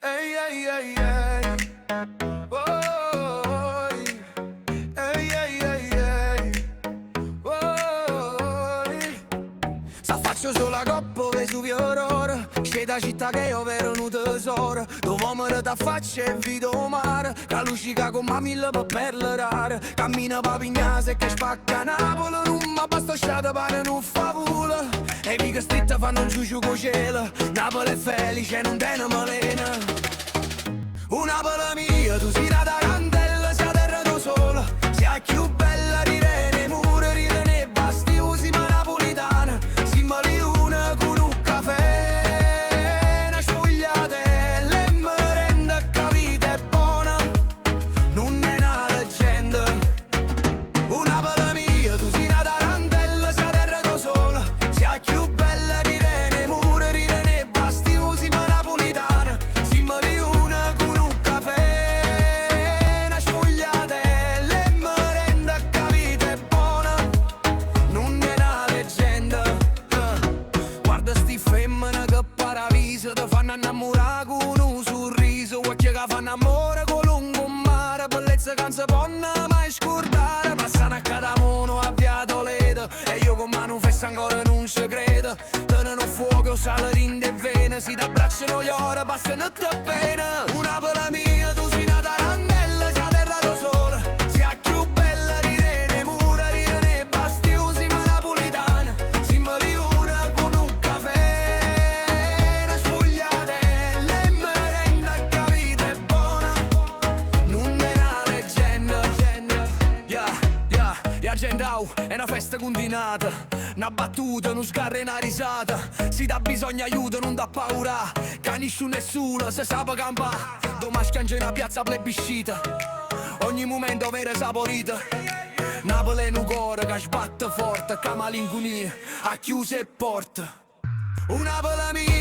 Ehi, ehi, ehi, ehi. Oh, ehi, ehi, ehi, ehi. Oh, sta faccio solo coppa Vesuvio Aurora. C'è da città che io vero un tesoro. Dove me da faccia e vedo mare. Che luccica con mamilla per perle rare. Cammina pa Pignase che spacca Napoli. Non mi basta sciata pane non fa vula. E mica stritta fanno un giugiu con cielo. Napoli è felice non tiene malena. Una pala mia, tu sei nata candela, sei terra da sola. Sei più bella di nei muri, ride nei basti, usi ma napolitana. Siamo lì una con un caffè, una sfogliatella e merenda, capita è buona, non è una leggenda. Una pala mia, tu sei nata candela, sei terra da sola. Sei più bella di nei muri, ride nei basti, usi ma napolitana. Siamo lì una con un caffè, una sfogliatella e merenda, capita è buona, non è una leggenda. Guarda sti femmine che paradiso, ti fanno innamorare con un sorriso. Occhi che fanno amore con lungomare, bellezza che non si può mai scordare. Passano a Catamono, a Via Toledo, e io con mano fessa ancora non ci credo. Tengono fuoco, sale rinde e vene, si t'abbracciano gli ore, passano te bene. Una per la mia, tu sei nata candela, sei terra da sola. Sei più bella di nei muri, ride nei basti, usi ma napolitana. Siamo lì una con un caffè, una sfogliatella e merenda, capita è buona, non è una leggenda. Argentau è una festa continuata, una battuta, uno sgarro e una risata. Si dà bisogno aiuto, non dà paura, canisce nessuno, se sa campa. Domani schiange una piazza plebiscita, ogni momento vera saporita. Napoli è un cuore che sbatte forte, che malinconia ha chiuso e porta. Una per la mia